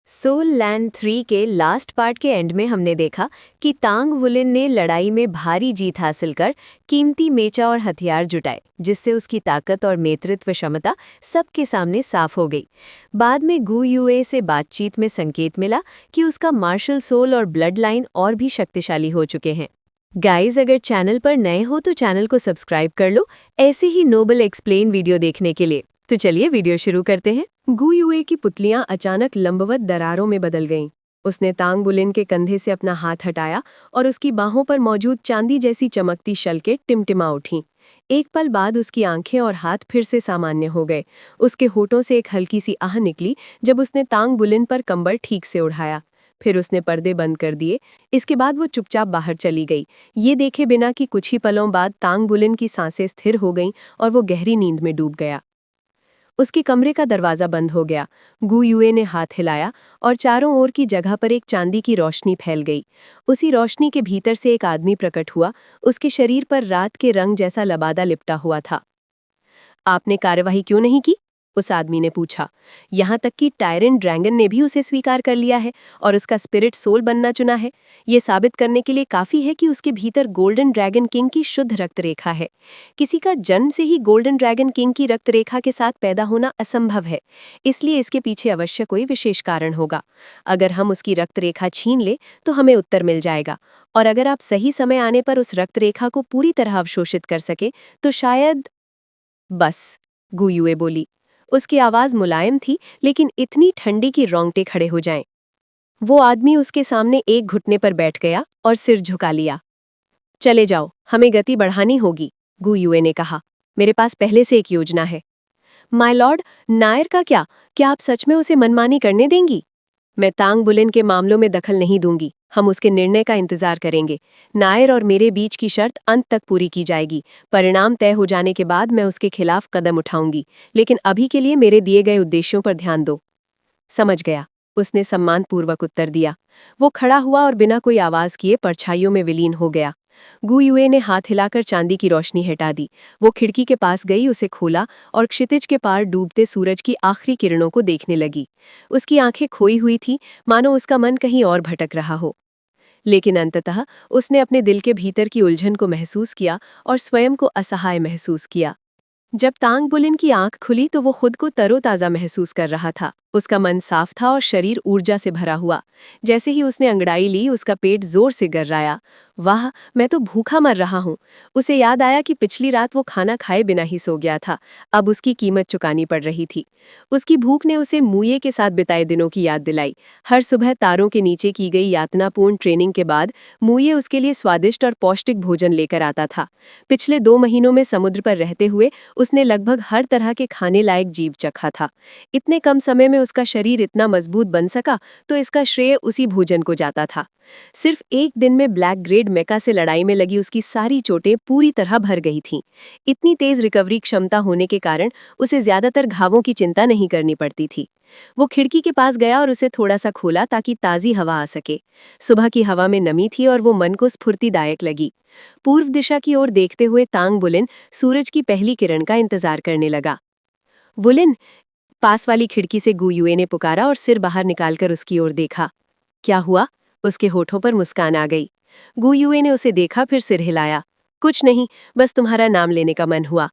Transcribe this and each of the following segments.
Soul land 3 के last part के and में हमने देखा कि तांग वुलिन ने लड़ाई में भारी जीत हासिल कर कीमती मेचा और हथियार जुटाए, जिससे उसकी ताकत और नेतृत्व क्षमता सबके सामने साफ हो गई। बाद में गु युए से बातचीत में संकेत मिला कि उसका मार्शल सोल और ब्लड लाइन और भी शक्तिशाली हो चुके हैं। गाइज, अगर चैनल पर नए हो तो चैनल को सब्सक्राइब कर लो ऐसे ही नोबल एक्सप्लेन वीडियो देखने के लिए। तो चलिए वीडियो शुरू करते हैं। गु युए की पुतलियां अचानक लंबवत दरारों में बदल गईं। उसने तांग बुलिन के कंधे से अपना हाथ हटाया और उसकी बाहों पर मौजूद चांदी जैसी चमकती शल्कें टिमटिमा उठीं। एक पल बाद उसकी आंखें और हाथ फिर से सामान्य हो गए। उसके होठों से एक हल्की सी आह निकली जब उसने तांग बुलिन पर कंबल ठीक से उड़ाया। फिर उसने पर्दे बंद कर दिए। इसके बाद वो चुपचाप बाहर चली गई, ये देखे बिना कि कुछ ही पलों बाद तांग बुलिन की सांसें स्थिर हो गईं और वो गहरी नींद में डूब गया। उसके कमरे का दरवाजा बंद हो गया। गु युए ने हाथ हिलाया और चारों ओर की जगह पर एक चांदी की रोशनी फैल गई। उसी रोशनी के भीतर से एक आदमी प्रकट हुआ। उसके शरीर पर रात के रंग जैसा लबादा लिपटा हुआ था। आपने कार्यवाही क्यों नहीं की? उस आदमी ने पूछा। यहाँ तक कि टायरेंट ड्रैगन ने भी उसे स्वीकार कर लिया है और उसका स्पिरिट सोल बनना चुना है। ये साबित करने के लिए काफी है कि उसके भीतर गोल्डन ड्रैगन किंग की शुद्ध रक्तरेखा है। किसी का जन्म से ही गोल्डन ड्रैगन किंग की रक्तरेखा के साथ पैदा होना असंभव है, इसलिए इसके पीछे अवश्य कोई विशेष कारण होगा। अगर हम उसकी रक्तरेखा छीन ले तो हमें उत्तर मिल जाएगा, और अगर आप सही समय आने पर उस रक्तरेखा को पूरी तरह अवशोषित कर सके तो शायद। बस, गु युए बोली। उसकी आवाज मुलायम थी, लेकिन इतनी ठंडी कि रोंगटे खड़े हो जाएं। वो आदमी उसके सामने एक घुटने पर बैठ गया और सिर झुका लिया। चले जाओ, हमें गति बढ़ानी होगी, गु युए ने कहा। मेरे पास पहले से एक योजना है। माय लॉर्ड, नायर का क्या आप सच में उसे मनमानी करने देंगी? मैं तांग बुलिन के मामलों में दखल नहीं दूंगी। हम उसके निर्णय का इंतजार करेंगे। नायर और मेरे बीच की शर्त अंत तक पूरी की जाएगी। परिणाम तय हो जाने के बाद मैं उसके खिलाफ कदम उठाऊंगी, लेकिन अभी के लिए मेरे दिए गए उद्देश्यों पर ध्यान दो। समझ गया, उसने सम्मानपूर्वक उत्तर दिया। वो खड़ा हुआ और बिना कोई आवाज किए परछाइयों में विलीन हो गया। गु युए ने हाथ हिलाकर चांदी की रोशनी हटा दी। वो खिड़की के पास गई, उसे खोला और क्षितिज के पार डूबते सूरज की आखिरी किरणों को देखने लगी। उसकी आंखें खोई हुई थी, मानो उसका मन कहीं और भटक रहा हो। लेकिन अंततः उसने अपने दिल के भीतर की उलझन को महसूस किया और स्वयं को असहाय महसूस किया। जब तांग बुलिन की आंख खुली तो वो खुद को तरोताजा महसूस कर रहा था। उसका मन साफ था और शरीर ऊर्जा से भरा हुआ। जैसे ही उसने अंगड़ाई ली, उसका पेट जोर से गर्राया। वाह, मैं तो भूखा मर रहा हूँ। उसे याद आया कि पिछली रात वो खाना खाए बिना ही सो गया था। अब उसकी कीमत चुकानी पड़ रही थी। उसकी भूख ने उसे मुये के साथ बिताए दिनों की याद दिलाई। हर सुबह तारों के नीचे की गई यातनापूर्ण ट्रेनिंग के बाद मुये उसके लिए स्वादिष्ट और पौष्टिक भोजन लेकर आता था। पिछले 2 महीनों में समुद्र पर रहते हुए उसने लगभग हर तरह के खाने लायक जीव चखा था। इतने कम समय में उसका शरीर इतना मजबूत बन सका तो इसका श्रेय उसी भोजन को जाता था। सिर्फ एक दिन में ब्लैक ग्रेड मेका से लड़ाई में लगी उसकी सारी चोटें पूरी तरह भर गई थीं। इतनी तेज रिकवरी क्षमता होने के कारण उसे ज्यादातर घावों की चिंता नहीं करनी पड़ती थी। वो खिड़की के पास गया और उसे थोड़ा सा खोला ताकि ताज़ी हवा आ सके। सुबह की हवा में नमी थी और वो मन को स्फूर्तिदायक लगी। पूर्व दिशा की ओर देखते हुए तांग बुलिन सूरज की पहली किरण का इंतजार करने लगा। वुलिन, पास वाली खिड़की से गु युए ने पुकारा और सिर बाहर निकालकर उसकी ओर देखा। क्या हुआ? उसके होठों पर मुस्कान आ गई। गु युए ने उसे देखा, फिर सिर हिलाया। कुछ नहीं, बस तुम्हारा नाम लेने का मन हुआ।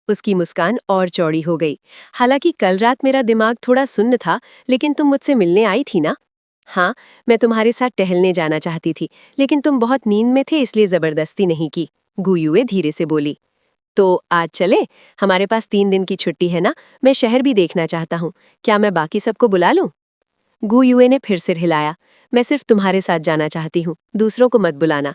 उसकी मुस्कान और चौड़ी हो गई। हालांकि कल रात मेरा दिमाग थोड़ा सुन्न था, लेकिन तुम मुझसे मिलने आई थी ना? हाँ, मैं तुम्हारे साथ टहलने जाना चाहती थी, लेकिन तुम बहुत नींद में थे, इसलिए जबरदस्ती नहीं की, गु युए धीरे से बोली। तो आज चले? हमारे पास 3 दिन की छुट्टी है ना? मैं शहर भी देखना चाहता हूँ। क्या मैं बाकी सबको बुला लूँ? गु युए ने फिर सिर हिलाया। मैं सिर्फ तुम्हारे साथ जाना चाहती हूँ, दूसरों को मत बुलाना।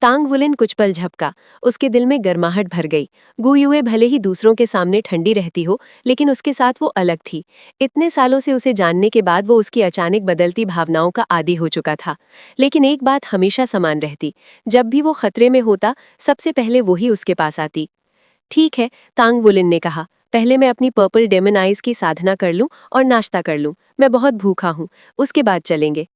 तांग वुलिन कुछ पल झपका। उसके दिल में गर्माहट भर गई। गु युए भले ही दूसरों के सामने ठंडी रहती हो, लेकिन उसके साथ वो अलग थी। इतने सालों से उसे जानने के बाद वो उसकी अचानक बदलती भावनाओं का आदी हो चुका था। लेकिन एक बात हमेशा समान रहती, जब भी वो खतरे में होता सबसे पहले वही उसके पास आती। ठीक है, तांग वुलिन ने कहा। पहले मैं अपनी पर्पल डेमन आइज की साधना कर लूं और नाश्ता कर लूं। मैं बहुत भूखा हूं, उसके बाद चलेंगे।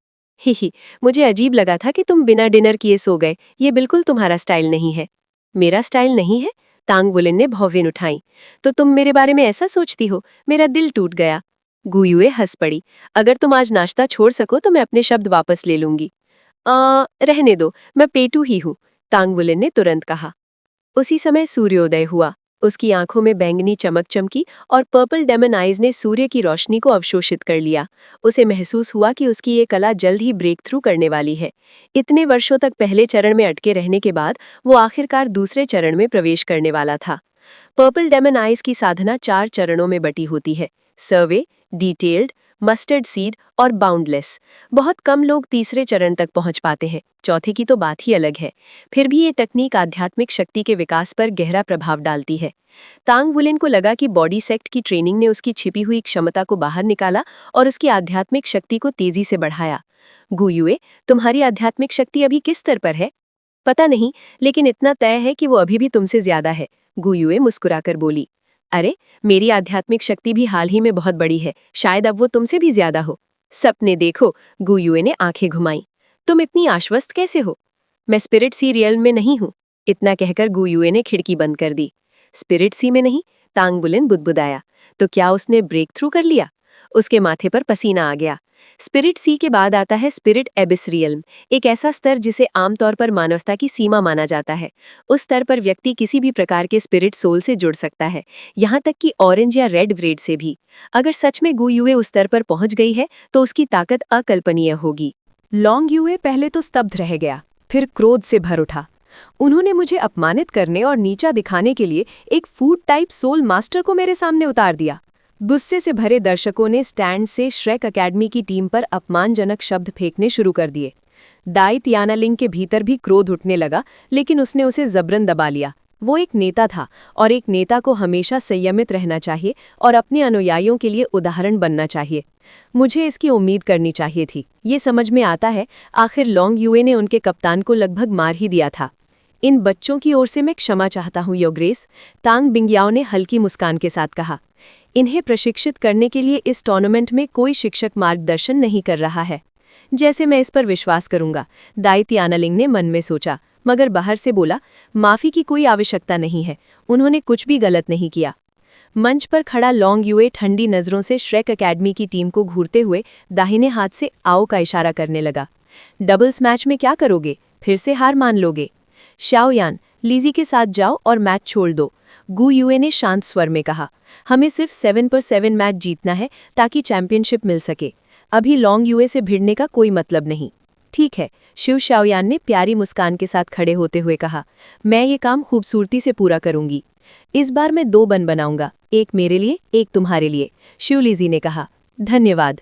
ही, मुझे अजीब लगा था कि तुम बिना डिनर किए सो गए। ये बिल्कुल तुम्हारा स्टाइल नहीं है। मेरा स्टाइल नहीं है? तांग वुलिन ने भौंवें उठाई। तो तुम मेरे बारे में ऐसा सोचती हो? मेरा दिल टूट गया। गुयुए हंस पड़ी। अगर तुम आज नाश्ता छोड़ सको तो मैं अपने शब्द वापस ले लूंगी। रहने दो, मैं पेटू ही हूँ, तांग वुलेन ने तुरंत कहा। उसी समय सूर्योदय हुआ। उसकी आंखों में बैंगनी चमक चमकी और पर्पल डेमन आइज ने सूर्य की रोशनी को अवशोषित कर लिया। उसे महसूस हुआ कि उसकी ये कला जल्द ही ब्रेक थ्रू करने वाली है। इतने वर्षों तक पहले चरण में अटके रहने के बाद वो आखिरकार दूसरे चरण में प्रवेश करने वाला था। पर्पल डेमन आइज की साधना 4 चरणों में बटी होती है: सर्वे, डिटेल्ड, मस्टर्ड सीड और बाउंडलेस। बहुत कम लोग तीसरे चरण तक पहुंच पाते हैं, चौथे की तो बात ही अलग है। फिर भी ये तकनीक आध्यात्मिक शक्ति के विकास पर गहरा प्रभाव डालती है। तांग वुलिन को लगा कि बॉडी सेक्ट की ट्रेनिंग ने उसकी छिपी हुई क्षमता को बाहर निकाला और उसकी आध्यात्मिक शक्ति को तेजी से बढ़ाया। गुयुए, तुम्हारी आध्यात्मिक शक्ति अभी किस स्तर पर है? पता नहीं, लेकिन इतना तय है कि वो अभी भी तुमसे ज्यादा है, गुयुए मुस्कुराकर बोली। अरे, मेरी आध्यात्मिक शक्ति भी हाल ही में बहुत बड़ी है, शायद अब वो तुमसे भी ज्यादा हो। सपने देखो, गुयुए ने आंखें घुमाई। तुम इतनी आश्वस्त कैसे हो? मैं स्पिरिट सी रियल में नहीं हूँ, इतना कहकर गुयुए ने खिड़की बंद कर दी। स्पिरिट सी में नहीं? तांग वुलिन बुदबुदाया। तो क्या उसने ब्रेक थ्रू कर लिया? उसके माथे पर पसीना आ गया। स्पिरिट सी के बाद आता है स्पिरिट एबिस रियल्म, एक ऐसा स्तर जिसे आमतौर पर मानवता की सीमा माना जाता है। उस स्तर पर व्यक्ति किसी भी प्रकार के स्पिरिट सोल से जुड़ सकता है, यहाँ तक कि ऑरेंज या रेड ब्रेड से भी। अगर सच में गुयुए उस स्तर पर पहुंच गई है तो उसकी ताकत अकल्पनीय होगी। लॉन्ग युए पहले तो स्तब्ध रह गया, फिर क्रोध से भर उठा। उन्होंने मुझे अपमानित करने और नीचा दिखाने के लिए एक फूड टाइप सोल मास्टर को मेरे सामने उतार दिया। गुस्से से भरे दर्शकों ने स्टैंड से श्रेक अकेडमी की टीम पर अपमानजनक शब्द फेंकने शुरू कर दिए। दाई तियानालिंग के भीतर भी क्रोध उठने लगा, लेकिन उसने उसे जबरन दबा लिया। वो एक नेता था और एक नेता को हमेशा संयमित रहना चाहिए और अपने अनुयायियों के लिए उदाहरण बनना चाहिए। मुझे इसकी उम्मीद करनी चाहिए थी। ये समझ में आता है, आखिर लॉन्ग युए ने उनके कप्तान को लगभग मार ही दिया था। इन बच्चों की ओर से मैं क्षमा चाहता हूँ योर ग्रेस, तांग बिंगयाओ ने हल्की मुस्कान के साथ कहा। इन्हें प्रशिक्षित करने के लिए इस टूर्नामेंट में कोई शिक्षक मार्गदर्शन नहीं कर रहा है। जैसे मैं इस पर विश्वास करूंगा, दाई तियानालिंग ने मन में सोचा, मगर बाहर से बोला, माफी की कोई आवश्यकता नहीं है, उन्होंने कुछ भी गलत नहीं किया। मंच पर खड़ा लॉन्ग युए ठंडी नजरों से श्रेक अकेडमी की टीम को घूरते हुए दाहिने हाथ से आओ का इशारा करने लगा। डबल्स मैच में क्या करोगे? फिर से हार मान लोगे? शाओयान, लीजी के साथ जाओ और मैच छोड़ दो, गुयुए ने शांत स्वर में कहा। हमें सिर्फ 7 मैच जीतना है ताकि चैंपियनशिप मिल सके। अभी लॉन्ग युए से भिड़ने का कोई मतलब नहीं। ठीक है, शिव शाओयान ने प्यारी मुस्कान के साथ खड़े होते हुए कहा। मैं ये काम खूबसूरती से पूरा करूंगी। इस बार मैं 2 बन बनाऊंगा, एक मेरे लिए, एक तुम्हारे लिए, शिवलीजी ने कहा। धन्यवाद।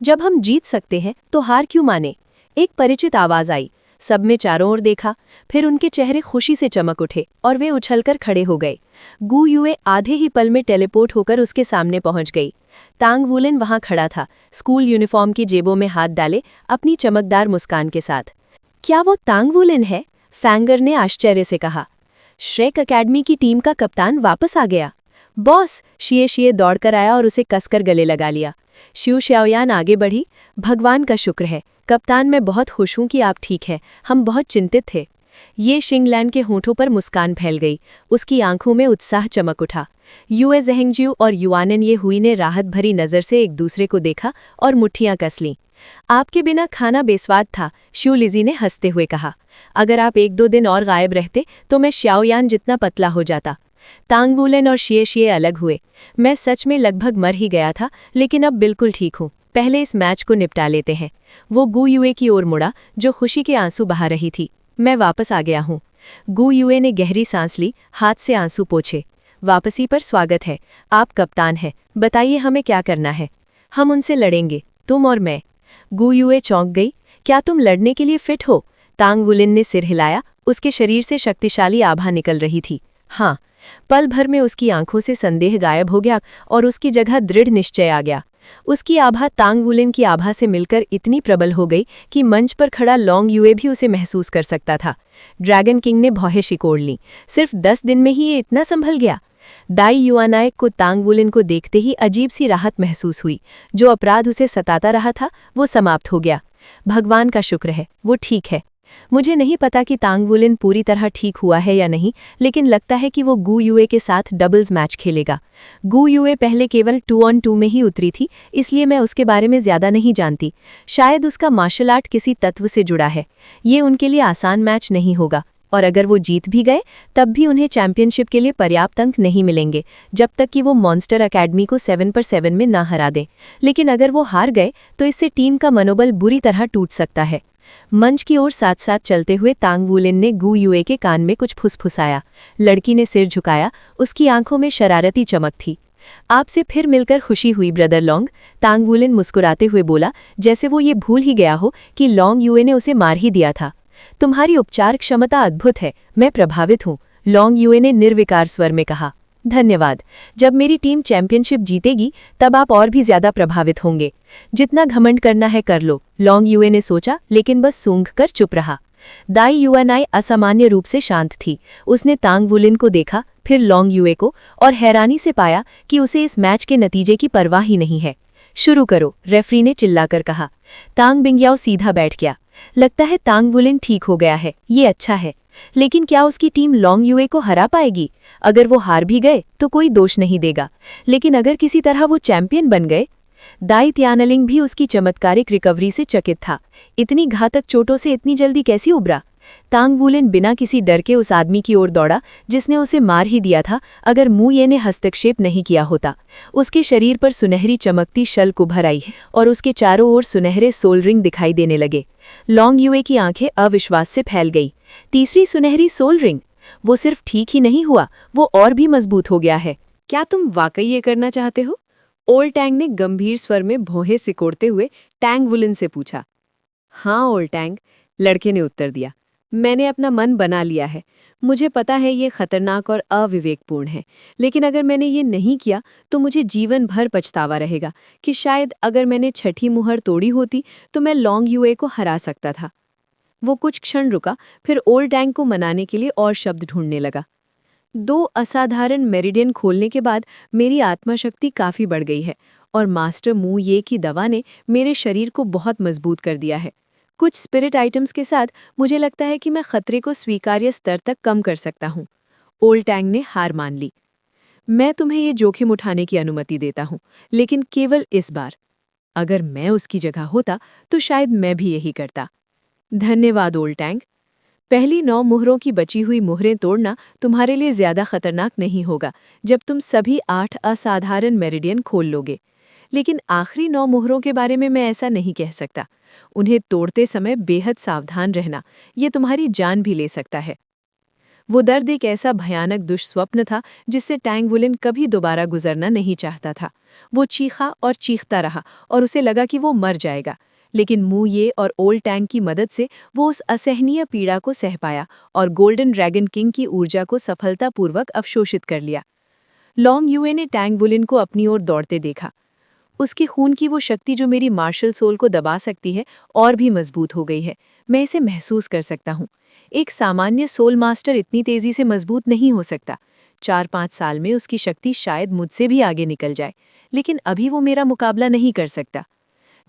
जब हम जीत सकते हैं तो हार क्यों माने? एक परिचित आवाज आई। सबने चारों ओर देखा, फिर उनके चेहरे खुशी से चमक उठे और वे उछलकर खड़े हो गए। गुयुए आधे ही पल में टेलीपोर्ट होकर उसके सामने पहुंच गई। तांग वुलिन वहां खड़ा था, स्कूल यूनिफॉर्म की जेबों में हाथ डाले, अपनी चमकदार मुस्कान के साथ। क्या वो तांग वुलिन है? फैंगर ने आश्चर्य से कहा। श्रेक अकेडमी की टीम का कप्तान वापस आ गया। बॉस, शिए दौड़कर आया और उसे कसकर गले लगा लिया। शिव शाओयान आगे बढ़ी। भगवान का शुक्र है कप्तान, मैं बहुत खुश हूं कि आप ठीक हैं, हम बहुत चिंतित थे। ये शिंगलैंड के होठों पर मुस्कान फैल गई, उसकी आंखों में उत्साह चमक उठा। युए ज़हेंगजिउ और युआनन ये हुई ने राहत भरी नज़र से एक दूसरे को देखा और मुट्ठियां कस लीं। आपके बिना खाना बेस्वाद था, शिवलिजी ने हंसते हुए कहा। अगर आप 1-2 दिन और गायब रहते तो मैं शाओयान जितना पतला हो जाता। तांग वुलिन और शिए अलग हुए। मैं सच में लगभग मर ही गया था, लेकिन अब बिल्कुल ठीक हूँ। पहले इस मैच को निपटा लेते हैं। वो गुयुए की ओर मुड़ा, जो खुशी के आंसू बहा रही थी। मैं वापस आ गया हूँ। गुयुए ने गहरी सांस ली, हाथ से आंसू पोंछे। वापसी पर स्वागत है, आप कप्तान हैं, बताइए हमें क्या करना है? हम उनसे लड़ेंगे, तुम और मैं। गुयुए चौंक गई। क्या तुम लड़ने के लिए फिट हो? तांग वुलिन ने सिर हिलाया, उसके शरीर से शक्तिशाली आभा निकल रही थी। हाँ। पल भर में उसकी आंखों से संदेह गायब हो गया और उसकी जगह दृढ़ निश्चय आ गया। उसकी आभा तांग वुलिन की आभा से मिलकर इतनी प्रबल हो गई कि मंच पर खड़ा लॉन्ग युए भी उसे महसूस कर सकता था। ड्रैगन किंग ने भौहें शिकोड़ लीं। सिर्फ 10 दिन में ही ये इतना संभल गया। दाई युआनायक को तांग वुलिन को देखते ही अजीब सी राहत महसूस हुई। जो अपराध उसे सताता रहा था वो समाप्त हो गया। भगवान का शुक्र है, वो ठीक है। मुझे नहीं पता कि तांग वुलिन पूरी तरह ठीक हुआ है या नहीं, लेकिन लगता है कि वो गु युए के साथ डबल्स मैच खेलेगा। गु युए पहले केवल 2-on-2 में ही उतरी थी, इसलिए मैं उसके बारे में ज्यादा नहीं जानती। शायद उसका मार्शल आर्ट किसी तत्व से जुड़ा है। ये उनके लिए आसान मैच नहीं होगा, और अगर वो जीत भी गए तब भी उन्हें चैंपियनशिप के लिए पर्याप्त अंक नहीं मिलेंगे जब तक कि वो मॉन्स्टर अकेडमी को 7-7 में ना हरा दें। लेकिन अगर वो हार गए तो इससे टीम का मनोबल बुरी तरह टूट सकता है। मंच की ओर साथ साथ चलते हुए तांग वुलिन ने गु युए के कान में कुछ फुसफुसाया। लड़की ने सिर झुकाया, उसकी आंखों में शरारती चमक थी। आपसे फिर मिलकर खुशी हुई ब्रदर लॉन्ग, तांग वुलिन मुस्कुराते हुए बोला, जैसे वो ये भूल ही गया हो कि लॉन्ग युए ने उसे मार ही दिया था। तुम्हारी उपचार क्षमता अद्भुत है, मैं प्रभावित हूँ, लॉन्ग युए ने निर्विकार स्वर में कहा। धन्यवाद। जब मेरी टीम चैंपियनशिप जीतेगी तब आप और भी ज्यादा प्रभावित होंगे। जितना घमंड करना है कर लो, लॉन्ग युए ने सोचा, लेकिन बस सूंघ कर चुप रहा। दाई युएनाई असामान्य रूप से शांत थी। उसने तांग वुलिन को देखा, फिर लॉन्ग युए को, और हैरानी से पाया कि उसे इस मैच के नतीजे की परवाह ही नहीं है। शुरू करो, रेफरी ने चिल्लाकर कहा। तांग बिंगयाओ सीधा बैठ गया। लगता है तांग वुलिन ठीक हो गया है, ये अच्छा है। लेकिन क्या उसकी टीम लॉन्ग युए को हरा पाएगी? अगर वो हार भी गए तो कोई दोष नहीं देगा, लेकिन अगर किसी तरह वो चैंपियन बन गए। दाई त्यानलिंग भी उसकी चमत्कारिक रिकवरी से चकित था। इतनी घातक चोटों से इतनी जल्दी कैसे उबरा? तांग वुलिन बिना किसी डर के उस आदमी की ओर दौड़ा जिसने उसे मार ही दिया था अगर मू ये ने हस्तक्षेप नहीं किया होता। उसके शरीर पर सुनहरी चमकती शल्क उभर आई और उसके चारों ओर सुनहरे सोल रिंग दिखाई देने लगे। लॉन्ग युए की आंखें अविश्वास से फैल गई। तीसरी सुनहरी सोल रिंग? वो सिर्फ ठीक ही नहीं हुआ, वो और भी मजबूत हो गया है। क्या तुम वाकई ये करना चाहते हो? ओल्ड टैंग ने गंभीर स्वर में भौहें सिकोड़ते हुए टैंग वुलिन से पूछा। हाँ ओल्ड टैंग, लड़के ने उत्तर दिया। मैंने अपना मन बना लिया है। मुझे पता है ये खतरनाक और अविवेकपूर्ण है, लेकिन अगर मैंने ये नहीं किया तो मुझे जीवन भर पछतावा रहेगा कि शायद अगर मैंने छठी मुहर तोड़ी होती तो मैं लॉन्ग युए को हरा सकता था। वो कुछ क्षण रुका, फिर ओल्ड टैंग को मनाने के लिए और शब्द ढूंढने लगा। 2 असाधारण मेरिडियन खोलने के बाद मेरी आत्मशक्ति काफी बढ़ गई है और मास्टर मू ये की दवा ने मेरे शरीर को बहुत मजबूत कर दिया है। कुछ स्पिरिट आइटम्स के साथ मुझे लगता है कि मैं खतरे को स्वीकार्य स्तर तक कम कर सकता हूँ। ओल्ड टैंग ने हार मान ली। मैं तुम्हें ये जोखिम उठाने की अनुमति देता हूँ, लेकिन केवल इस बार। अगर मैं उसकी जगह होता तो शायद मैं भी यही करता। धन्यवाद ओल्ड टैंग। पहली 9 मुहरों की बची हुई मुहरें तोड़ना तुम्हारे लिए ज्यादा खतरनाक नहीं होगा जब तुम सभी 8 असाधारण मेरिडियन खोल लोगे। लेकिन आखिरी 9 मुहरों के बारे में मैं ऐसा नहीं कह सकता। उन्हें तोड़ते समय बेहद सावधान रहना, ये तुम्हारी जान भी ले सकता है। वो दर्द एक ऐसा भयानक दुष्स्वप्न था जिससे टैंग वुलिन कभी दोबारा गुजरना नहीं चाहता था। वो चीखा और चीखता रहा और उसे लगा कि वो मर जाएगा, लेकिन मू ये और ओल्ड टैंग की मदद से वो उस असहनीय पीड़ा को सह पाया और गोल्डन ड्रैगन किंग की ऊर्जा को सफलतापूर्वक अवशोषित कर लिया। लॉन्ग युए ने टैंग वुलिन को अपनी ओर दौड़ते देखा। उसके खून की वो शक्ति जो मेरी मार्शल सोल को दबा सकती है और भी मजबूत हो गई है। मैं इसे महसूस कर सकता हूँ। एक सामान्य सोल मास्टर इतनी तेजी से मजबूत नहीं हो सकता। 4-5 साल में उसकी शक्ति शायद मुझसे भी आगे निकल जाए, लेकिन अभी वो मेरा मुकाबला नहीं कर सकता।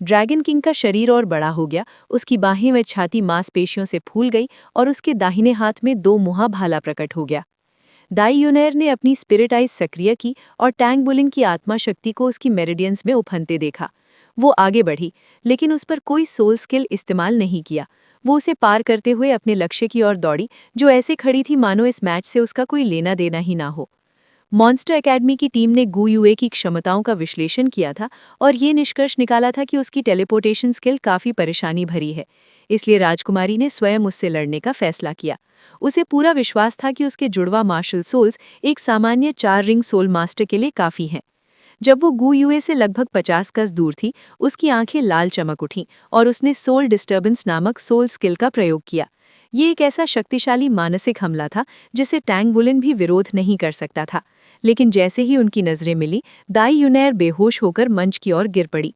ड्रैगन किंग का शरीर और बड़ा हो गया, उसकी बाहें व छाती मांसपेशियों से फूल गई और उसके दाहिने हाथ में 2 मुहा भाला प्रकट हो गया। दाई यूनेर ने अपनी स्पिरिट आइज सक्रिय की और टैंग वुलिन की आत्मा शक्ति को उसकी मेरिडियंस में उफनते देखा। वो आगे बढ़ी, लेकिन उस पर कोई सोल स्किल इस्तेमाल नहीं किया। वो उसे पार करते हुए अपने लक्ष्य की ओर दौड़ी, जो ऐसे खड़ी थी मानो इस मैच से उसका कोई लेना देना ही ना हो। मॉन्स्टर एकेडमी की टीम ने गु युए की क्षमताओं का विश्लेषण किया था और ये निष्कर्ष निकाला था कि उसकी टेलीपोर्टेशन स्किल काफी परेशानी भरी है। इसलिए राजकुमारी ने स्वयं उससे लड़ने का फैसला किया। उसे पूरा विश्वास था कि उसके जुड़वा मार्शल सोल्स एक सामान्य 4 रिंग सोल मास्टर के लिए काफी हैं। जब वो गु युए से लगभग 50 गज दूर थी, उसकी आंखें लाल चमक उठीं और उसने सोल डिस्टर्बेंस नामक सोल स्किल का प्रयोग किया। ये एक ऐसा शक्तिशाली मानसिक हमला था जिसे टैंग वुलिन भी विरोध नहीं कर सकता था। लेकिन जैसे ही उनकी नजरें मिली, दाई यूनेर बेहोश होकर मंच की ओर गिर पड़ी।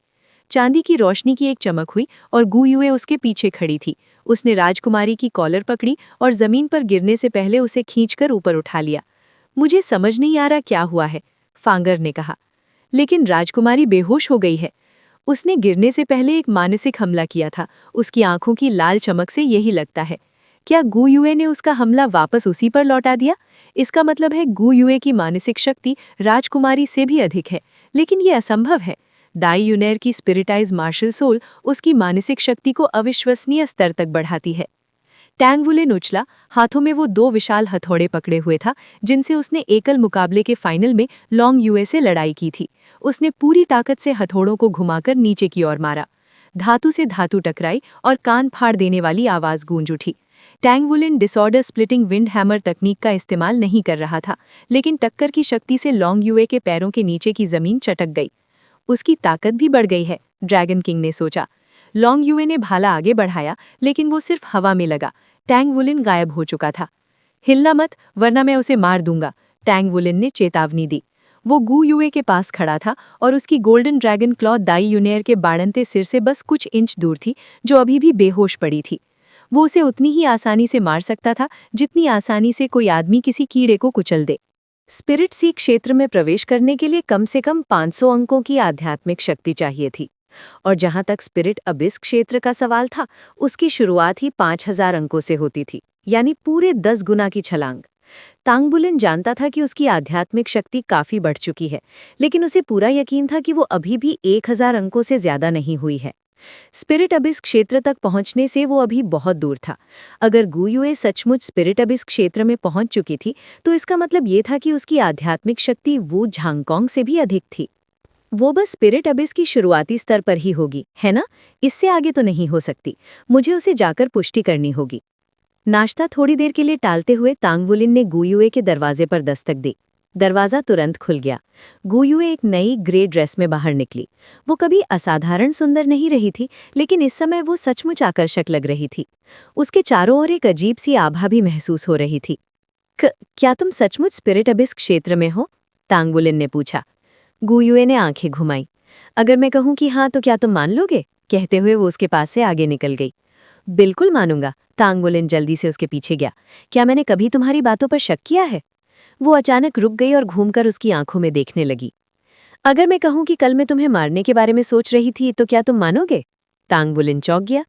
चांदी की रोशनी की एक चमक हुई और गु युए उसके पीछे खड़ी थी। उसने राजकुमारी की कॉलर पकड़ी और जमीन पर गिरने से पहले उसे खींचकर ऊपर उठा लिया। मुझे समझ नहीं आ रहा क्या हुआ है, फांगर ने कहा। लेकिन राजकुमारी बेहोश हो गई है। उसने गिरने से पहले एक मानसिक हमला किया था। उसकी आंखों की लाल चमक से यही लगता है। क्या गु युए ने उसका हमला वापस उसी पर लौटा दिया? इसका मतलब है गु युए की मानसिक शक्ति राजकुमारी से भी अधिक है, लेकिन ये असंभव है। दाई यूनेर की स्पिरिटाइज मार्शल सोल उसकी मानसिक शक्ति को अविश्वसनीय स्तर तक बढ़ाती है। टैंग वुलिन उछला, हाथों में वो 2 विशाल हथौड़े पकड़े हुए था जिनसे उसने एकल मुकाबले के फाइनल में लॉन्ग युए से लड़ाई की थी। उसने पूरी ताकत से हथौड़ों को घुमाकर नीचे की ओर मारा। धातु से धातु टकराई और कान फाड़ देने वाली आवाज गूंज उठी। Tang Wulin disorder splitting wind hammer तकनीक का इस्तेमाल नहीं कर रहा था, लेकिन टक्कर की शक्ति से लॉन्ग युए के पैरों के नीचे की जमीन चटक गई। उसकी ताकत भी बढ़ गई है, ड्रैगन किंग ने सोचा। लॉन्ग युए ने भाला आगे बढ़ाया, लेकिन वो सिर्फ हवा में लगा। टैंग वुलिन गायब हो चुका था। हिलना मत, वरना मैं उसे मार दूंगा, टैंग वुलिन ने चेतावनी दी। वो गु युए के पास खड़ा था और उसकी गोल्डन ड्रैगन क्लॉ दाई यूनेर के बाड़ंते सिर से बस कुछ इंच दूर थी, जो अभी भी बेहोश पड़ी थी। वो उसे उतनी ही आसानी से मार सकता था जितनी आसानी से कोई आदमी किसी कीड़े को कुचल दे। स्पिरिट सी क्षेत्र में प्रवेश करने के लिए कम से कम 500 अंकों की आध्यात्मिक शक्ति चाहिए थी, और जहां तक स्पिरिट अबिस क्षेत्र का सवाल था, उसकी शुरुआत ही 5000 अंकों से होती थी, यानी पूरे 10 गुना की छलांग। तांग बुलिन जानता था कि उसकी आध्यात्मिक शक्ति काफी बढ़ चुकी है, लेकिन उसे पूरा यकीन था कि वो अभी भी 1000 अंकों से ज्यादा नहीं हुई है। स्पिरिट अबिस क्षेत्र तक पहुंचने से वो अभी बहुत दूर था। अगर गु युए सचमुच स्पिरिट अबिस क्षेत्र में पहुंच चुकी थी, तो इसका मतलब ये था कि उसकी आध्यात्मिक शक्ति वू झांगकोंग से भी अधिक थी। वो बस स्पिरिट अबिस की शुरुआती स्तर पर ही होगी, है ना? इससे आगे तो नहीं हो सकती। मुझे उसे जाकर पुष्टि करनी होगी। नाश्ता थोड़ी देर के लिए टालते हुए तांग वुलिन ने गु युए के दरवाजे पर दस्तक दी। दरवाजा तुरंत खुल गया। गु युए एक नई ग्रे ड्रेस में बाहर निकली। वो कभी असाधारण सुंदर नहीं रही थी, लेकिन इस समय वो सचमुच आकर्षक लग रही थी। उसके चारों ओर एक अजीब सी आभा भी महसूस हो रही थी। क्या तुम सचमुच स्पिरिट अबिस क्षेत्र में हो? तांग वुलिन ने पूछा। गु युए ने आंखें घुमाई। अगर मैं कहूं कि हाँ, तो क्या तुम मान लोगे? कहते हुए वो उसके पास से आगे निकल गई। बिल्कुल मानूंगा, तांग वुलिन जल्दी से उसके पीछे गया। क्या मैंने कभी तुम्हारी बातों पर शक किया है? वो अचानक रुक गई और घूमकर उसकी आंखों में देखने लगी। अगर मैं कहूं कि कल मैं तुम्हें मारने के बारे में सोच रही थी, तो क्या तुम मानोगे? तांग वुलिन चौंक गया।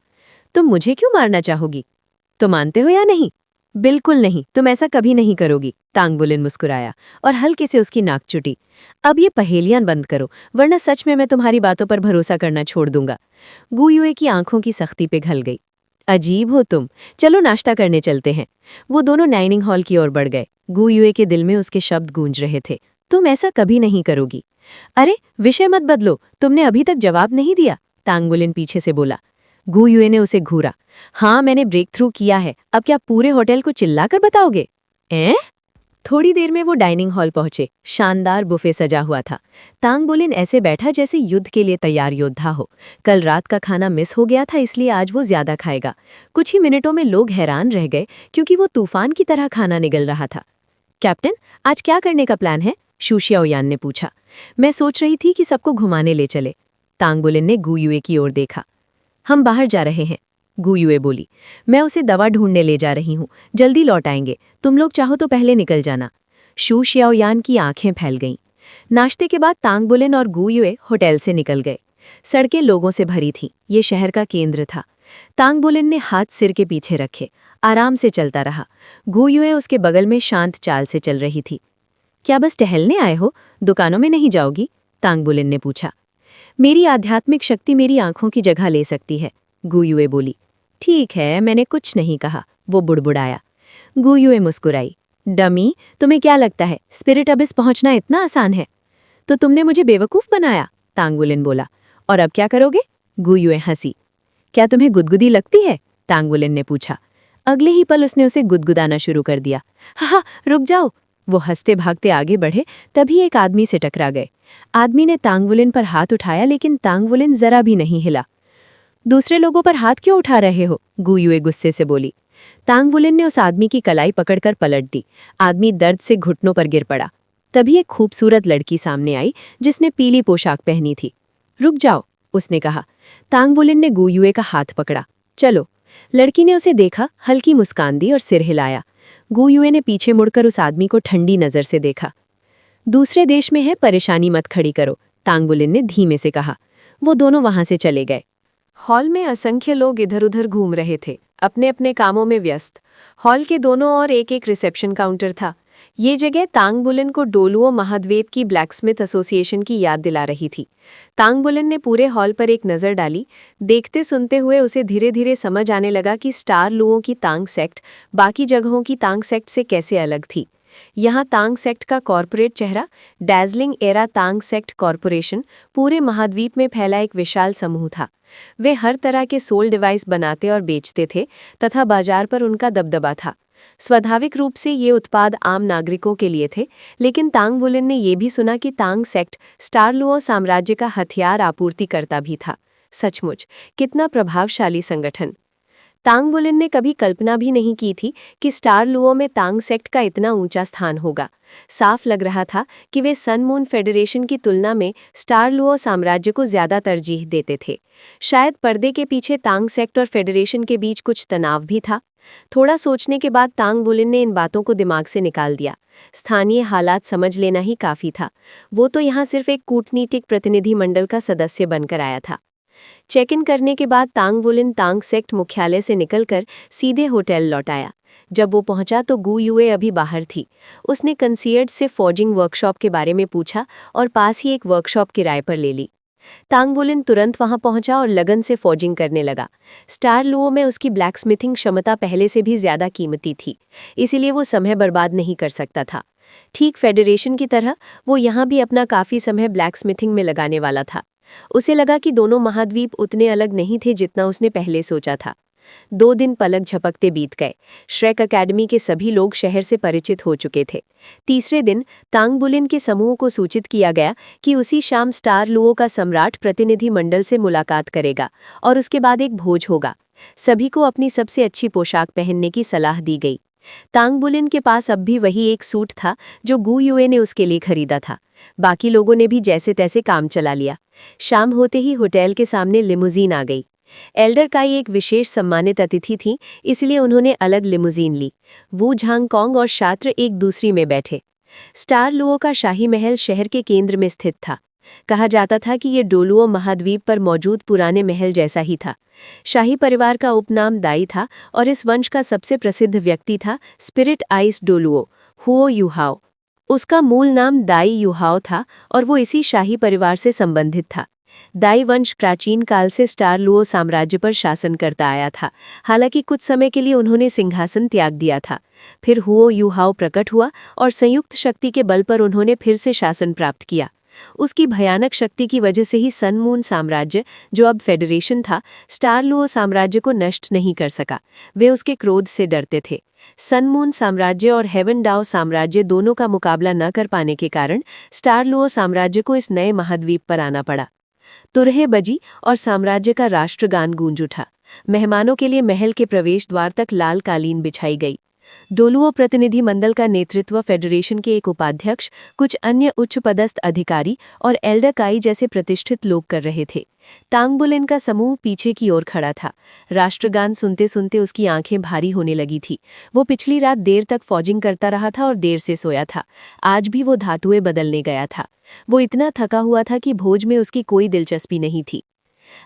तुम मुझे क्यों मारना चाहोगी? तो मानते हो या नहीं? बिल्कुल नहीं, तुम ऐसा कभी नहीं करोगी, तांग वुलिन मुस्कुराया और हल्के से उसकी नाक चुटी। अब ये पहेलियां बंद करो, वरना सच में मैं तुम्हारी बातों पर भरोसा करना छोड़ दूंगा। गु युए की आंखों की सख्ती पिघल गई। अजीब हो तुम, चलो नाश्ता करने चलते हैं। वो दोनों डाइनिंग हॉल की ओर बढ़ गए। गु युए के दिल में उसके शब्द गूंज रहे थे, तुम ऐसा कभी नहीं करोगी। अरे विषय मत बदलो, तुमने अभी तक जवाब नहीं दिया, तांग वुलिन पीछे से बोला। गु युए ने उसे घूरा। हाँ, मैंने ब्रेक थ्रू किया है, अब क्या पूरे होटल को चिल्लाकर बताओगे? थोड़ी देर में वो डाइनिंग हॉल पहुंचे। शानदार बुफे सजा हुआ था। तांग बुलिन ऐसे बैठा जैसे युद्ध के लिए तैयार योद्धा हो। कल रात का खाना मिस हो गया था, इसलिए आज वो ज्यादा खाएगा। कुछ ही मिनटों में लोग हैरान रह गए, क्योंकि वो तूफान की तरह खाना निगल रहा था। कैप्टन, आज क्या करने का प्लान है? शू शियाओयान ने पूछा। मैं सोच रही थी कि सबको घुमाने ले चले। तांग बुलिन ने गु युए की ओर देखा। हम बाहर जा रहे हैं, गु युए बोली। मैं उसे दवा ढूंढने ले जा रही हूँ, जल्दी लौट आएंगे। तुम लोग चाहो तो पहले निकल जाना। शू शियाओयान की आंखें फैल गईं। नाश्ते के बाद तांग बुलिन और गु युए होटल से निकल गए। सड़कें लोगों से भरी थीं, ये शहर का केंद्र था। तांग बुलिन ने हाथ सिर के पीछे रखे, आराम से चलता रहा। गु युए उसके बगल में शांत चाल से चल रही थी। क्या बस टहलने आए हो? दुकानों में नहीं जाओगी? तांग बुलिन ने पूछा। मेरी आध्यात्मिक शक्ति मेरी आंखों की जगह ले सकती है, गु युए बोली। ठीक है, मैंने कुछ नहीं कहा, वो बुड़बुड़ाया। गु युए मुस्कुराई। डमी, तुम्हें क्या लगता है स्पिरिट अबिस पहुंचना इतना आसान है? तो तुमने मुझे बेवकूफ बनाया, तांग बुलिन बोला। और अब क्या करोगे? गु युए हंसी। क्या तुम्हें गुदगुदी लगती है? तांग बुलिन ने पूछा। अगले ही पल उसने उसे गुदगुदाना शुरू कर दिया। हा, रुक जाओ। वो हंसते भागते आगे बढ़े, तभी एक आदमी से टकरा गए। आदमी ने तांग बुलिन पर हाथ उठाया, लेकिन तांग बुलिन जरा भी नहीं हिला। दूसरे लोगों पर हाथ क्यों उठा रहे हो? गु युए गुस्से से बोली। तांग बुलिन ने उस आदमी की कलाई पकड़कर पलट दी। आदमी दर्द से घुटनों पर गिर पड़ा। तभी एक खूबसूरत लड़की सामने आई, जिसने पीली पोशाक पहनी थी। रुक जाओ, उसने कहा। तांग बुलिन ने गु युए का हाथ पकड़ा। चलो। लड़की ने उसे देखा, हल्की मुस्कान दी और सिर हिलाया। गु युए ने पीछे मुड़कर उस आदमी को ठंडी नजर से देखा। दूसरे देश में है, परेशानी मत खड़ी करो, तांग बुलिन ने धीमे से कहा। वो दोनों वहां से चले गए। हॉल में असंख्य लोग इधर उधर घूम रहे थे, अपने अपने कामों में व्यस्त। हॉल के दोनों ओर एक एक रिसेप्शन काउंटर था। ये जगह तांग बुलिन को डोलुओ महाद्वीप की ब्लैकस्मिथ एसोसिएशन की याद दिला रही थी। तांग बुलिन ने पूरे हॉल पर एक नज़र डाली। देखते सुनते हुए उसे धीरे धीरे समझ आने लगा कि स्टार लुओं की तांग सेक्ट बाकी जगहों की तांग सेक्ट से कैसे अलग थी। यहाँ तांग सेक्ट का कॉरपोरेट चेहरा, डैज़लिंग एरा तांग सेक्ट कॉरपोरेशन, पूरे महाद्वीप में फैला एक विशाल समूह था। वे हर तरह के सोल डिवाइस बनाते और बेचते थे तथा बाजार पर उनका दबदबा था। स्वाभाविक रूप से ये उत्पाद आम नागरिकों के लिए थे, लेकिन तांग बुलिन ने यह भी सुना कि तांग सेक्ट स्टार लुओ साम्राज्य का हथियार आपूर्तिकर्ता भी था। सचमुच कितना प्रभावशाली संगठन! तांग बुलिन ने कभी कल्पना भी नहीं की थी कि स्टार लुओ में तांग सेक्ट का इतना ऊंचा स्थान होगा। साफ लग रहा था कि वे सन मून फेडरेशन की तुलना में स्टार लुओ साम्राज्य को ज्यादा तरजीह देते थे। शायद पर्दे के पीछे तांग सेक्ट और फेडरेशन के बीच कुछ तनाव भी था। थोड़ा सोचने के बाद तांग बुलिन ने इन बातों को दिमाग से निकाल दिया। स्थानीय हालात समझ लेना ही काफी था। वो तो यहाँ सिर्फ एक कूटनीतिक प्रतिनिधिमंडल का सदस्य बनकर आया था। चेक इन करने के बाद तांग बुलिन तांग सेक्ट मुख्यालय से निकलकर सीधे होटल लौट आया। जब वो पहुंचा तो गु युए अभी बाहर थी। उसने कंसीयर्ज से फॉर्जिंग वर्कशॉप के बारे में पूछा और पास ही एक वर्कशॉप किराए पर ले ली। तांग बुलिन तुरंत वहां पहुंचा और लगन से फॉर्जिंग करने लगा। स्टार लुओ में उसकी ब्लैकस्मिथिंग क्षमता पहले से भी ज्यादा कीमती थी, इसीलिए वो समय बर्बाद नहीं कर सकता था। ठीक फेडरेशन की तरह वो यहाँ भी अपना काफी समय ब्लैकस्मिथिंग में लगाने वाला था। उसे लगा कि दोनों महाद्वीप उतने अलग नहीं थे जितना उसने पहले सोचा था। 2 दिन पलक झपकते बीत गए। श्रेक अकेडमी के सभी लोग शहर से परिचित हो चुके थे। तीसरे दिन तांग बुलिन के समूह को सूचित किया गया कि उसी शाम स्टार लुओ का सम्राट प्रतिनिधि मंडल से मुलाकात करेगा और उसके बाद एक भोज होगा। सभी को अपनी सबसे अच्छी पोशाक पहनने की सलाह दी गई। तांग बुलिन के पास अब भी वही एक सूट था जो गु युए ने उसके लिए खरीदा था। बाकी लोगों ने भी जैसे तैसे काम चला लिया। शाम होते ही होटल के सामने लिमुजीन आ गई। एल्डर काई एक विशेष सम्मानित अतिथि थी, इसलिए उन्होंने अलग लिमुजीन ली। वू झांगकोंग और छात्र एक दूसरी में बैठे। स्टार लुओ का शाही महल शहर के केंद्र में स्थित था। कहा जाता था कि ये डोलुओ महाद्वीप पर मौजूद पुराने महल जैसा ही था। शाही परिवार का उपनाम दाई था और इस वंश का सबसे प्रसिद्ध व्यक्ति था स्पिरिट आइस डोलुओ हुओ युहाओ। उसका मूल नाम दाई युहाओ था और वो इसी शाही परिवार से संबंधित था। दाई वंश प्राचीन काल से स्टार लुओ साम्राज्य पर शासन करता आया था। हालांकि कुछ समय के लिए उन्होंने सिंहासन त्याग दिया था। फिर हुओ युहाओ प्रकट हुआ और संयुक्त शक्ति के बल पर उन्होंने फिर से शासन प्राप्त किया। उसकी भयानक शक्ति की वजह से ही सन मून साम्राज्य, जो अब फेडरेशन था, स्टार लुओ साम्राज्य को नष्ट नहीं कर सका। वे उसके क्रोध से डरते थे। सन मून साम्राज्य और हेवन डाओ साम्राज्य दोनों का मुकाबला न कर पाने के कारण स्टार लुओ साम्राज्य को इस नए महाद्वीप पर आना पड़ा। तुरहे बजी और साम्राज्य का राष्ट्रगान गूंज उठा। मेहमानों के लिए महल के प्रवेश द्वार तक लाल कालीन बिछाई गई। डोलुओ प्रतिनिधि मंडल का नेतृत्व फेडरेशन के एक उपाध्यक्ष, कुछ अन्य उच्च पदस्थ अधिकारी और एल्डर काई जैसे प्रतिष्ठित लोग कर रहे थे। तांग बुलिन का समूह पीछे की ओर खड़ा था। राष्ट्रगान सुनते सुनते उसकी आंखें भारी होने लगी थी। वो पिछली रात देर तक फॉजिंग करता रहा था और देर से सोया था। आज भी वो धातुएं बदलने गया था। वो इतना थका हुआ था कि भोज में उसकी कोई दिलचस्पी नहीं थी।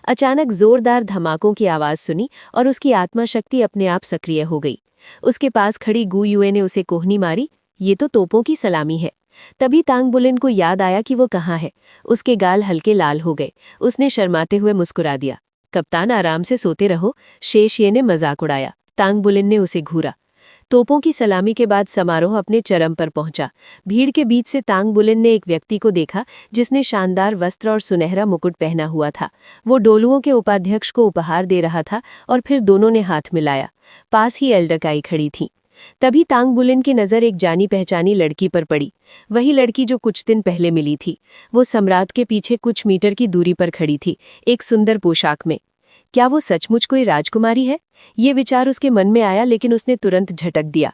अचानक जोरदार धमाकों की आवाज सुनी और उसकी आत्मा शक्ति अपने आप सक्रिय हो गई। उसके पास खड़ी गु युए ने उसे कोहनी मारी, ये तो तोपों की सलामी है। तभी तांग बुलिन को याद आया कि वो कहाँ है। उसके गाल हल्के लाल हो गए। उसने शर्माते हुए मुस्कुरा दिया। कप्तान, आराम से सोते रहो, शेषये ने मजाक उड़ाया। तांग बुलिन ने उसे घूरा। तोपों की सलामी के बाद समारोह अपने चरम पर पहुंचा। भीड़ के बीच से तांग बुलिन ने एक व्यक्ति को देखा जिसने शानदार वस्त्र और सुनहरा मुकुट पहना हुआ था। वो डोलुओं के उपाध्यक्ष को उपहार दे रहा था और फिर दोनों ने हाथ मिलाया। पास ही एल्डर काई खड़ी थी। तभी तांग बुलिन की नज़र एक जानी पहचानी लड़की पर पड़ी। वही लड़की जो कुछ दिन पहले मिली थी। वो सम्राट के पीछे कुछ मीटर की दूरी पर खड़ी थी, एक सुंदर पोशाक में। क्या वो सचमुच कोई राजकुमारी है? ये विचार उसके मन में आया, लेकिन उसने तुरंत झटक दिया।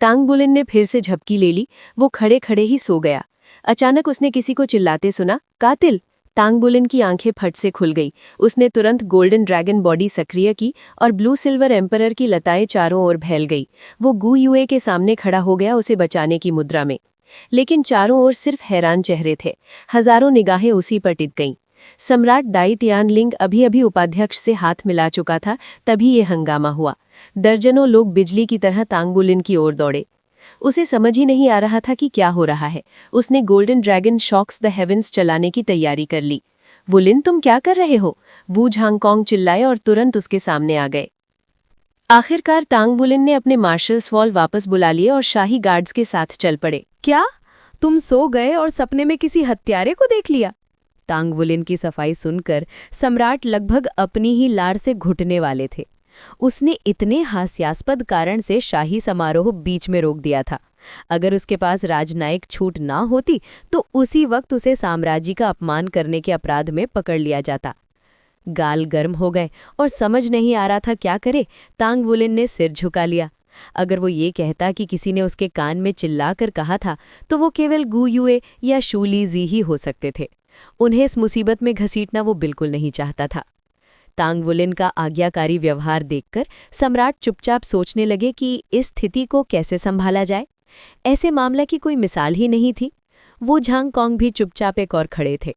तांग बुलिन ने फिर से झपकी ले ली। वो खड़े खड़े ही सो गया। अचानक उसने किसी को चिल्लाते सुना, कातिल! तांग बुलिन की आंखें फट से खुल गई। उसने तुरंत गोल्डन ड्रैगन बॉडी सक्रिय की और ब्लू सिल्वर एम्परर की लताएं चारों ओर फैल गई। वो गु युए के सामने खड़ा हो गया, उसे बचाने की मुद्रा में। लेकिन चारों ओर सिर्फ हैरान चेहरे थे। हजारों निगाहें उसी पर टिक गईं। सम्राट दाई तियानलिंग अभी अभी उपाध्यक्ष से हाथ मिला चुका था, तभी ये हंगामा हुआ। दर्जनों लोग बिजली की तरह तांग बुलिन की ओर दौड़े। उसे समझ ही नहीं आ रहा था कि क्या हो रहा है। उसने golden dragon shocks the heavens चलाने की तैयारी कर ली। बुलिन, तुम क्या कर रहे हो? वू झांगकोंग चिल्लाए और तुरंत उसके सामने आ गए। आखिरकार तांग बुलिन ने अपने मार्शल्स वॉल वापस बुला लिए और शाही गार्ड्स के साथ चल पड़े। क्या तुम सो गए और सपने में किसी हत्यारे को देख लिया? तांग वुलिन की सफाई सुनकर सम्राट लगभग अपनी ही लार से घुटने वाले थे। उसने इतने हास्यास्पद कारण से शाही समारोह बीच में रोक दिया था। अगर उसके पास राजनयिक छूट ना होती तो उसी वक्त उसे साम्राज्य का अपमान करने के अपराध में पकड़ लिया जाता। गाल गर्म हो गए और समझ नहीं आ रहा था क्या करे। तांग वुलिन ने सिर झुका लिया। अगर वो ये कहता कि किसी ने उसके कान में चिल्लाकर कहा था तो वो केवल गुयुए या शूलीजी ही हो सकते थे। उन्हें इस मुसीबत में घसीटना वो बिल्कुल नहीं चाहता था। तांग वुलिन का आज्ञाकारी व्यवहार देखकर सम्राट चुपचाप सोचने लगे कि इस स्थिति को कैसे संभाला जाए। ऐसे मामला की कोई मिसाल ही नहीं थी। वो झांगकोंग भी चुपचाप एक और खड़े थे।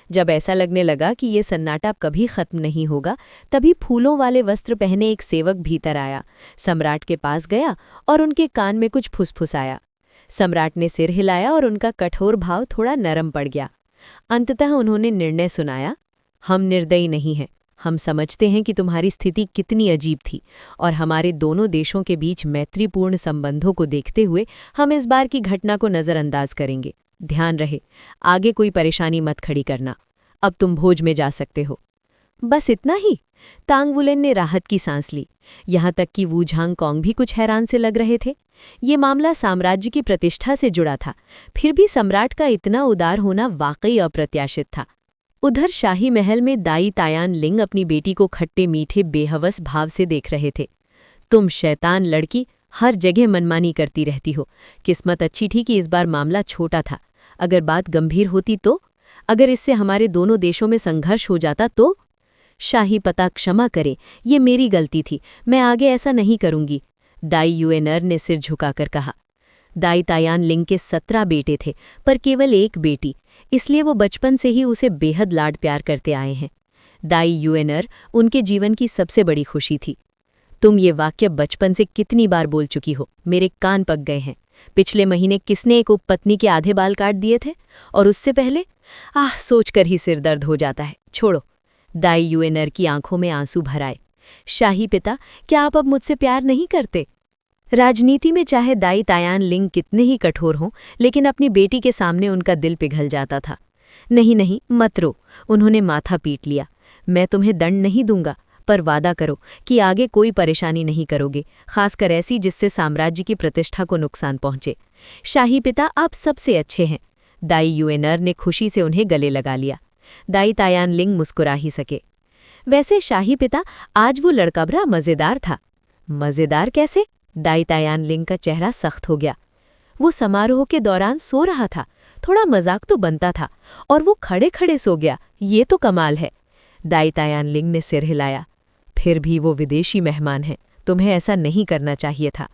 जब ऐसा लगने लगा कि ये सन्नाटा कभी खत्म नहीं होगा, तभी फूलों वाले वस्त्र पहने एक सेवक भीतर आया, सम्राट के पास गया और उनके कान में कुछ फुसफुसाया। सम्राट ने सिर हिलाया और उनका कठोर भाव थोड़ा नरम पड़ गया। अंततः उन्होंने निर्णय सुनाया, हम निर्दयी नहीं हैं। हम समझते हैं कि तुम्हारी स्थिति कितनी अजीब थी और हमारे दोनों देशों के बीच मैत्रीपूर्ण संबंधों को देखते हुए हम इस बार की घटना को नज़रअंदाज करेंगे। ध्यान रहे, आगे कोई परेशानी मत खड़ी करना। अब तुम भोज में जा सकते हो। बस इतना ही? तांग वुलिन ने राहत की सांस ली। यहाँ तक कि वू झांगकोंग भी कुछ हैरान से लग रहे थे। ये मामला साम्राज्य की प्रतिष्ठा से जुड़ा था, फिर भी सम्राट का इतना उदार होना वाकई अप्रत्याशित था। उधर शाही महल में दाई तायानलिंग अपनी बेटी को खट्टे मीठे बेहवस भाव से देख रहे थे। तुम शैतान लड़की, हर जगह मनमानी करती रहती हो। किस्मत अच्छी थी कि इस बार मामला छोटा था। अगर बात गंभीर होती तो? अगर इससे हमारे दोनों देशों में संघर्ष हो जाता तो? शाही पता, क्षमा करें, ये मेरी गलती थी। मैं आगे ऐसा नहीं करूंगी, दाई युएनर ने सिर झुकाकर कहा। दाई तायानलिंग के 17 बेटे थे पर केवल एक बेटी, इसलिए वो बचपन से ही उसे बेहद लाड प्यार करते आए हैं। दाई युएनर उनके जीवन की सबसे बड़ी खुशी थी। तुम ये वाक्य बचपन से कितनी बार बोल चुकी हो, मेरे कान पक गए हैं। पिछले महीने किसने एक उपपत्नी के आधे बाल काट दिए थे? और उससे पहले? सोचकर ही सिर दर्द हो जाता है। छोड़ो। दाई युएनर की आंखों में आंसू भर आए। शाही पिता, क्या आप अब मुझसे प्यार नहीं करते? राजनीति में चाहे दाई तायानलिंग कितने ही कठोर हों, लेकिन अपनी बेटी के सामने उनका दिल पिघल जाता था। नहीं नहीं, मत रो, उन्होंने माथा पीट लिया। मैं तुम्हें दंड नहीं दूंगा, पर वादा करो कि आगे कोई परेशानी नहीं करोगे, खासकर ऐसी जिससे साम्राज्य की प्रतिष्ठा को नुकसान पहुंचे। शाही पिता, आप सबसे अच्छे हैं। दाई युएनर ने खुशी से उन्हें गले लगा लिया। दाई तायानलिंग मुस्कुरा ही सके। वैसे शाही पिता, आज वो लड़का बड़ा मज़ेदार था। मज़ेदार कैसे? दाई तायानलिंग का चेहरा सख्त हो गया। वो समारोह के दौरान सो रहा था, थोड़ा मजाक तो बनता था, और वो खड़े खड़े सो गया। ये तो कमाल है। दाई तायानलिंग ने सिर हिलाया। फिर भी वो विदेशी मेहमान है, तुम्हें ऐसा नहीं करना चाहिए था।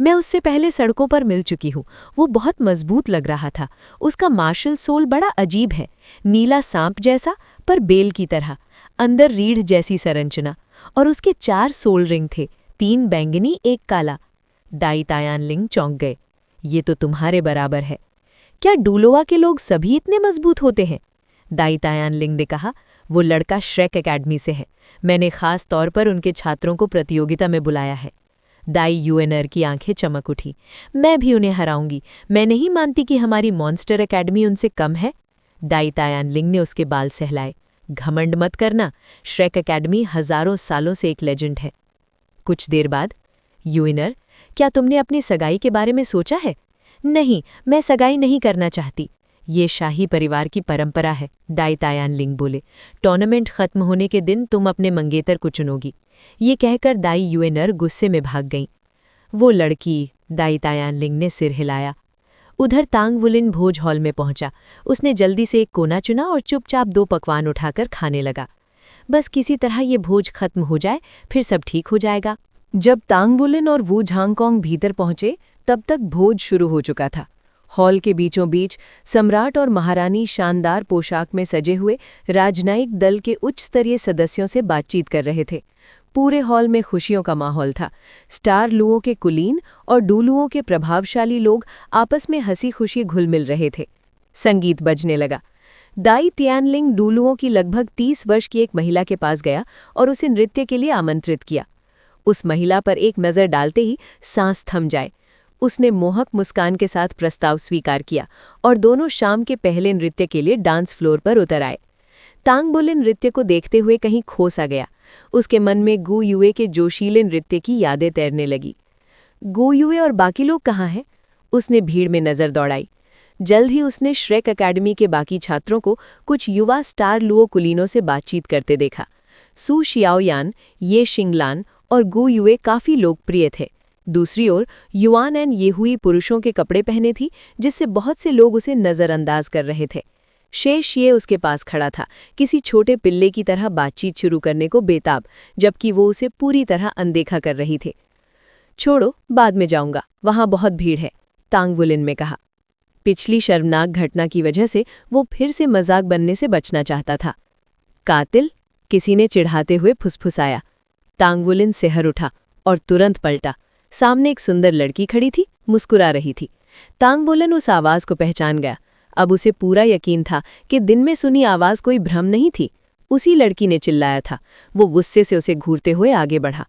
मैं उससे पहले सड़कों पर मिल चुकी हूँ। वो बहुत मजबूत लग रहा था। उसका मार्शल सोल बड़ा अजीब है, नीला सांप जैसा पर बेल की तरह, अंदर रीढ़ जैसी संरचना, और उसके 4 सोल रिंग थे, 3 बैंगनी, 1 काला। दाई तायानलिंग चौंक गए। ये तो तुम्हारे बराबर है। क्या डूलोवा के लोग सभी इतने मजबूत होते हैं? दाई तायानलिंग ने कहा। वो लड़का श्रेक एकेडमी से है। मैंने खास तौर पर उनके छात्रों को प्रतियोगिता में बुलाया है। दाई युएनर की आंखें चमक उठी। मैं भी उन्हें हराऊंगी। मैं नहीं मानती कि हमारी मॉन्स्टर एकेडमी उनसे कम है। दाई तायानलिंग ने उसके बाल सहलाए। घमंड मत करना, श्रेक एकेडमी हजारों सालों से एक लेजेंड है। कुछ देर बाद, युएनर, क्या तुमने अपनी सगाई के बारे में सोचा है? नहीं, मैं सगाई नहीं करना चाहती। ये शाही परिवार की परंपरा है, दाई तायानलिंग बोले। टूर्नामेंट खत्म होने के दिन तुम अपने मंगेतर को चुनोगी। ये कहकर दाई युएनर गुस्से में भाग गईं। वो लड़की, दाई तायानलिंग ने सिर हिलाया। उधर तांग वुलिन भोज हॉल में पहुंचा। उसने जल्दी से एक कोना चुना और चुपचाप 2 पकवान उठाकर खाने लगा। बस किसी तरह ये भोज खत्म हो जाए, फिर सब ठीक हो जाएगा। जब तांग वुलिन और वू झांगकोंग भीतर पहुंचे, तब तक भोज शुरू हो चुका था। हॉल के बीचों बीच सम्राट और महारानी शानदार पोशाक में सजे हुए राजनयिक दल के उच्च स्तरीय सदस्यों से बातचीत कर रहे थे। पूरे हॉल में खुशियों का माहौल था। स्टार लुओं के कुलीन और डूलुओं के प्रभावशाली लोग आपस में हंसी खुशी घुल मिल रहे थे। संगीत बजने लगा। दाई तियानलिंग डूलुओं की लगभग 30 वर्ष की एक महिला के पास गया और उसे नृत्य के लिए आमंत्रित किया। उस महिला पर एक नज़र डालते ही सांस थम जाए। उसने मोहक मुस्कान के साथ प्रस्ताव स्वीकार किया और दोनों शाम के पहले नृत्य के लिए डांस फ्लोर पर उतर आए। तांग बुलिन नृत्य को देखते हुए कहीं खो सा गया। उसके मन में गु युए के जोशीले नृत्य की यादें तैरने लगी। गु युए और बाकी लोग कहाँ हैं? उसने भीड़ में नज़र दौड़ाई। जल्द ही उसने श्रेक अकेडमी के बाकी छात्रों को कुछ युवा स्टार लुओ कुलीनों से बातचीत करते देखा। सू शियाओयान, ये शिंगलान और गु युए काफ़ी लोकप्रिय थे। दूसरी ओर युआन एंड येहुई पुरुषों के कपड़े पहने थी, जिससे बहुत से लोग उसे नज़रअंदाज कर रहे थे। शेष ये उसके पास खड़ा था, किसी छोटे पिल्ले की तरह बातचीत शुरू करने को बेताब, जबकि वो उसे पूरी तरह अनदेखा कर रही थी। छोड़ो, बाद में जाऊंगा, वहां बहुत भीड़ है, तांग बुलिन में कहा। पिछली शर्मनाक घटना की वजह से वो फिर से मजाक बनने से बचना चाहता था। कातिल? किसी ने चिढ़ाते हुए फुसफुसाया। तांग बुलिन सिहर उठा और तुरंत पलटा। सामने एक सुंदर लड़की खड़ी थी, मुस्कुरा रही थी। तांग बुलिन उस आवाज़ को पहचान गया। अब उसे पूरा यकीन था कि दिन में सुनी आवाज़ कोई भ्रम नहीं थी। उसी लड़की ने चिल्लाया था। वो गुस्से से उसे घूरते हुए आगे बढ़ा।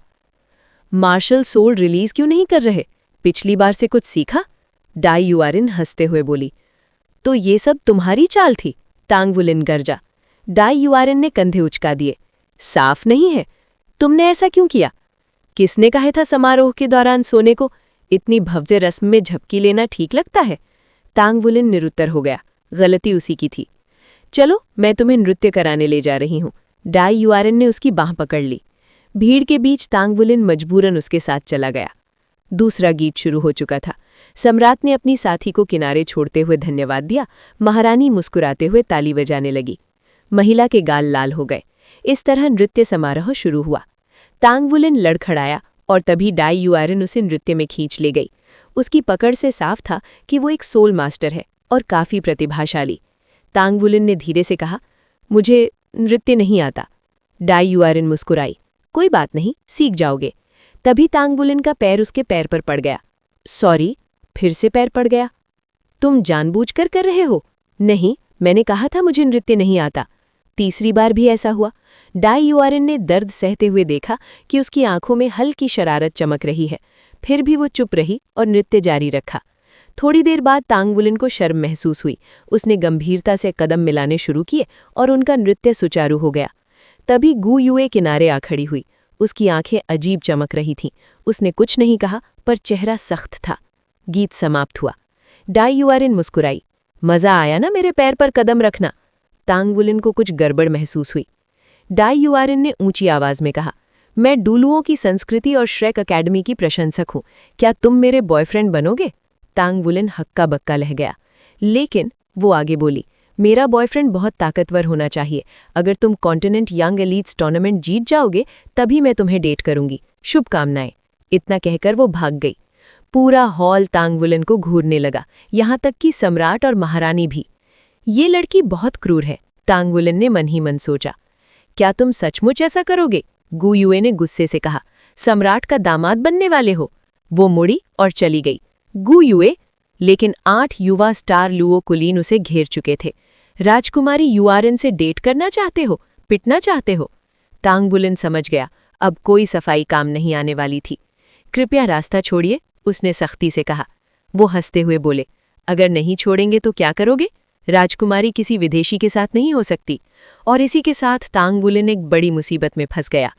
मार्शल सोल रिलीज क्यों नहीं कर रहे? पिछली बार से कुछ सीखा? डाई युआरिन हंसते हुए बोली। तो ये सब तुम्हारी चाल थी? तांग बुलिन गरजा। डाई युआरिन ने कंधे उचका दिए। साफ नहीं है। तुमने ऐसा क्यों किया? किसने कहा था समारोह के दौरान सोने को? इतनी भव्य रस्म में झपकी लेना ठीक लगता है? तांग बुलिन निरुत्तर हो गया। गलती उसी की थी। चलो, मैं तुम्हें नृत्य कराने ले जा रही हूँ। डाई युआरिन ने उसकी बाँह पकड़ ली। भीड़ के बीच तांग बुलिन मजबूरन उसके साथ चला गया। दूसरा गीत शुरू हो चुका था। सम्राट ने अपनी साथी को किनारे छोड़ते हुए धन्यवाद दिया। महारानी मुस्कुराते हुए ताली बजाने लगी। महिला के गाल लाल हो गए। इस तरह नृत्य समारोह शुरू हुआ। तांग बुलिन लड़खड़ाया और तभी डाई युआरिन उसे नृत्य में खींच ले गई। उसकी पकड़ से साफ था कि वो एक सोल मास्टर है और काफ़ी प्रतिभाशाली। तांग बुलिन ने धीरे से कहा, मुझे नृत्य नहीं आता। डाई युआरिन मुस्कुराई। कोई बात नहीं, सीख जाओगे। तभी तांग बुलिन का पैर उसके पैर पर पड़ गया। सॉरी, फिर से पैर पड़ गया। तुम जानबूझकर कर रहे हो? नहीं, मैंने कहा था मुझे नृत्य नहीं आता। तीसरी बार भी ऐसा हुआ। डाई युआरिन ने दर्द सहते हुए देखा कि उसकी आंखों में हल्की शरारत चमक रही है। फिर भी वो चुप रही और नृत्य जारी रखा। थोड़ी देर बाद तांग बुलिन को शर्म महसूस हुई। उसने गंभीरता से कदम मिलाने शुरू किए और उनका नृत्य सुचारू हो गया। तभी गु युए किनारे आ खड़ी हुई। उसकी आंखें अजीब चमक रही थीं। उसने कुछ नहीं कहा, पर चेहरा सख्त था। गीत समाप्त हुआ। डाई युआरिन मुस्कुराई। मज़ा आया ना मेरे पैर पर कदम रखना? तांग बुलिन को कुछ गड़बड़ महसूस हुई। डाई युआरिन ने ऊंची आवाज़ में कहा, मैं डूलुओं की संस्कृति और श्रेक अकेडमी की प्रशंसक हूँ। क्या तुम मेरे बॉयफ्रेंड बनोगे? तांग बुलिन हक्का बक्का लह गया। लेकिन वो आगे बोली, मेरा बॉयफ्रेंड बहुत ताकतवर होना चाहिए। अगर तुम कॉन्टिनेंट यंग एलीट्स टूर्नामेंट जीत जाओगे तभी मैं तुम्हें डेट करूंगी। शुभकामनाएं। इतना कहकर वो भाग गई। पूरा हॉल तांग बुलिन को घूरने लगा, यहाँ तक कि सम्राट और महारानी भी। ये लड़की बहुत क्रूर है, तांग बुलिन ने मन ही मन सोचा। क्या तुम सचमुच ऐसा करोगे? गु युए ने गुस्से से कहा। सम्राट का दामाद बनने वाले हो? वो मुड़ी और चली गई। गु युए? लेकिन 8 युवा स्टार लुओ कुलीन उसे घेर चुके थे। राजकुमारी युआरिन से डेट करना चाहते हो? पिटना चाहते हो? तांग बुलिन समझ गया, अब कोई सफाई काम नहीं आने वाली थी। कृपया रास्ता छोड़िए, उसने सख्ती से कहा। वो हंसते हुए बोले, अगर नहीं छोड़ेंगे तो क्या करोगे? राजकुमारी किसी विदेशी के साथ नहीं हो सकती। और इसी के साथ तांग बुलिन एक बड़ी मुसीबत में फंस गया।